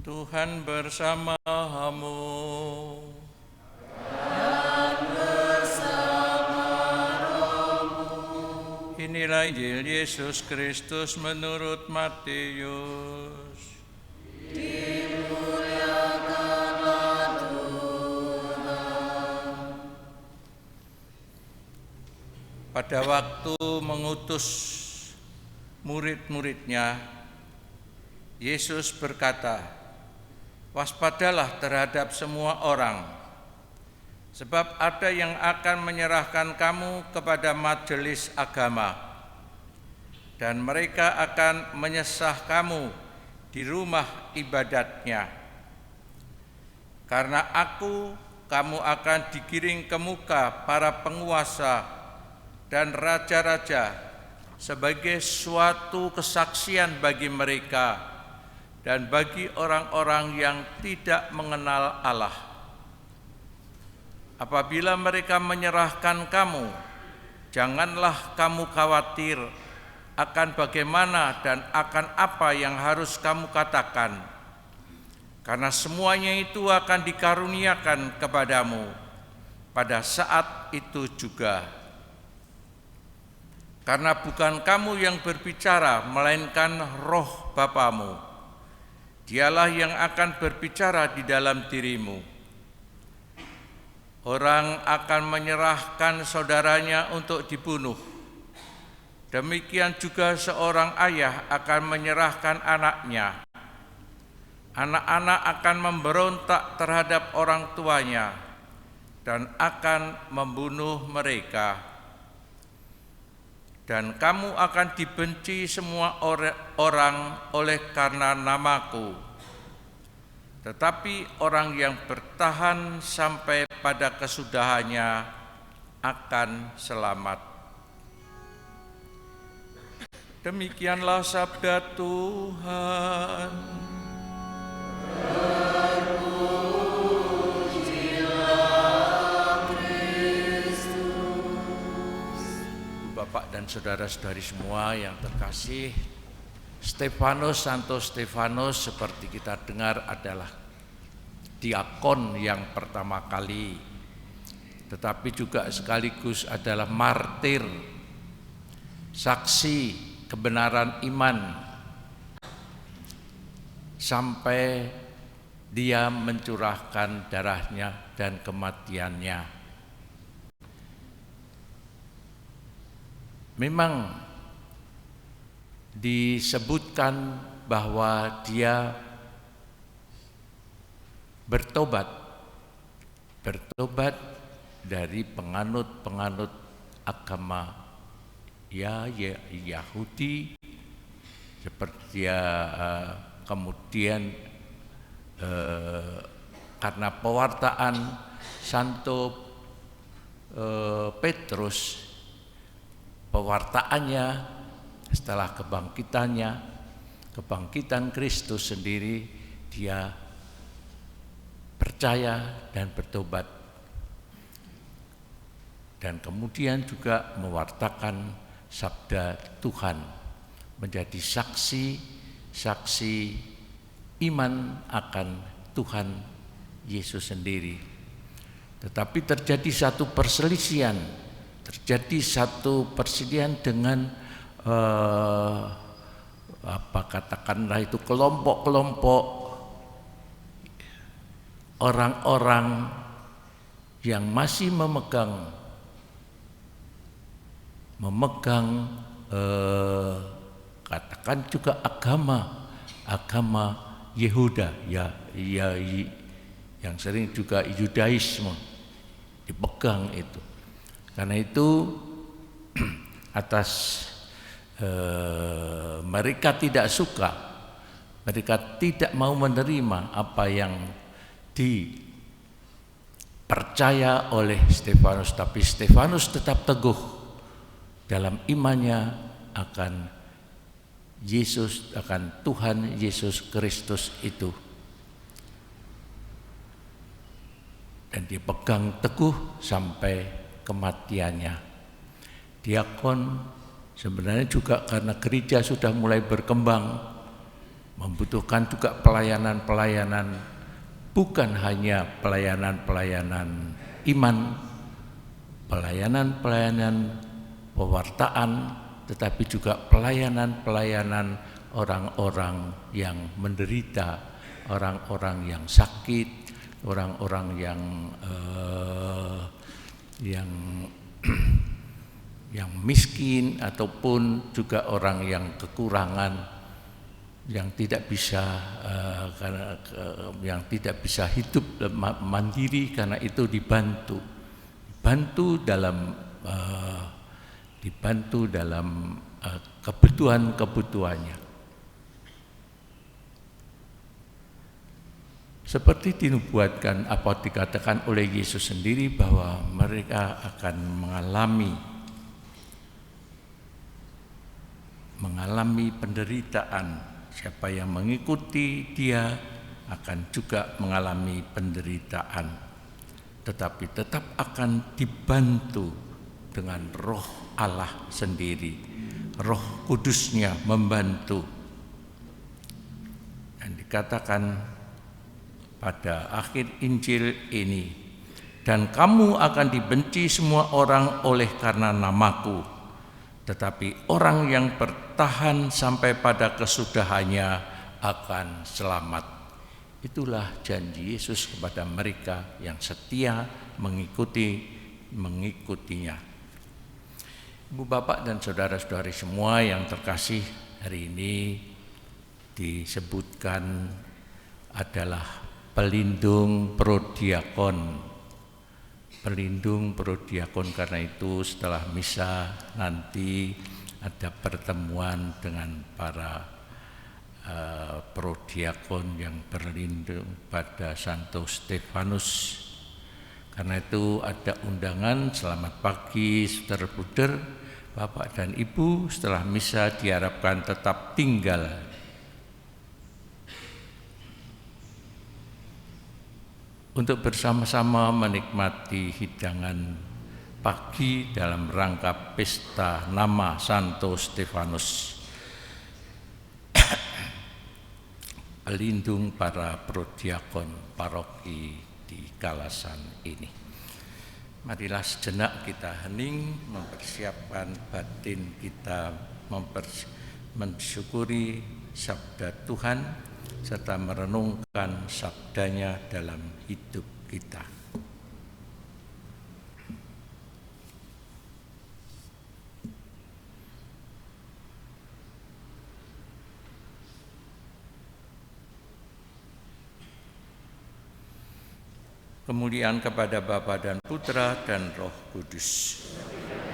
Tuhan bersamamu. Dan bersama rohmu. Inilah Injil Yesus Kristus menurut Matius. Dimuliakanlah Tuhan. Pada waktu mengutus murid-muridnya, Yesus berkata, "Waspadalah terhadap semua orang, sebab ada yang akan menyerahkan kamu kepada majelis agama, dan mereka akan menyesah kamu di rumah ibadatnya. Karena kamu akan digiring ke muka para penguasa dan raja-raja sebagai suatu kesaksian bagi mereka dan bagi orang-orang yang tidak mengenal Allah. Apabila mereka menyerahkan kamu, janganlah kamu khawatir akan bagaimana dan akan apa yang harus kamu katakan, karena semuanya itu akan dikaruniakan kepadamu pada saat itu juga. Karena bukan kamu yang berbicara, melainkan Roh Bapamu. Dialah yang akan berbicara di dalam dirimu. Orang akan menyerahkan saudaranya untuk dibunuh. Demikian juga seorang ayah akan menyerahkan anaknya. Anak-anak akan memberontak terhadap orang tuanya dan akan membunuh mereka. Dan kamu akan dibenci semua orang oleh karena namaku. Tetapi orang yang bertahan sampai pada kesudahannya akan selamat." Demikianlah sabda Tuhan. Bapak dan saudara-saudari semua yang terkasih, Santo Stefanus seperti kita dengar adalah diakon yang pertama kali, tetapi juga sekaligus adalah martir, saksi kebenaran iman, sampai dia mencurahkan darahnya dan kematiannya. Memang disebutkan bahwa dia bertobat dari penganut agama Yahudi, seperti kemudian karena pewartaan Santo Petrus, pewartaannya setelah kebangkitan Kristus sendiri, dia percaya dan bertobat, dan kemudian juga mewartakan sabda Tuhan, menjadi saksi iman akan Tuhan Yesus sendiri. Tetapi terjadi satu perselisihan dengan katakanlah itu kelompok-kelompok orang-orang yang masih memegang katakan juga agama Yehuda, yang sering juga Yudaisme dipegang itu. Karena itu atas mereka tidak suka, mereka tidak mau menerima apa yang dipercaya oleh Stefanus, tapi Stefanus tetap teguh dalam imannya akan Yesus, akan Tuhan Yesus Kristus itu, dan dipegang teguh sampai kematiannya. Diakon sebenarnya juga karena gereja sudah mulai berkembang, membutuhkan juga pelayanan-pelayanan, bukan hanya pelayanan-pelayanan iman, pelayanan-pelayanan pewartaan, tetapi juga pelayanan-pelayanan orang-orang yang menderita, orang-orang yang sakit, orang-orang yang yang miskin, ataupun juga orang yang kekurangan, yang tidak bisa hidup mandiri, karena itu dibantu dalam kebutuhan-kebutuhannya. Seperti dinubuatkan atau dikatakan oleh Yesus sendiri bahwa mereka akan mengalami penderitaan. Siapa yang mengikuti Dia akan juga mengalami penderitaan, tetapi tetap akan dibantu dengan Roh Allah sendiri. Roh Kudusnya membantu. Dan dikatakan pada akhir Injil ini, dan kamu akan dibenci semua orang oleh karena namaku, tetapi orang yang bertahan sampai pada kesudahannya akan selamat. Itulah janji Yesus kepada mereka yang setia mengikutinya. Ibu bapak dan saudara-saudari semua yang terkasih, hari ini disebutkan adalah pelindung prodiakon. Karena itu setelah misa nanti ada pertemuan dengan para prodiakon yang berlindung pada Santo Stefanus. Karena itu ada undangan, selamat pagi saudara bruder, Bapak dan Ibu. Setelah misa diharapkan tetap tinggal untuk bersama-sama menikmati hidangan pagi dalam rangka pesta nama Santo Stefanus, pelindung para prodiakon paroki di Kalasan ini. Marilah sejenak kita hening, mempersiapkan batin kita, mensyukuri sabda Tuhan, serta merenungkan sabdanya dalam hidup kita. Kemuliaan kepada Bapa dan Putra dan Roh Kudus.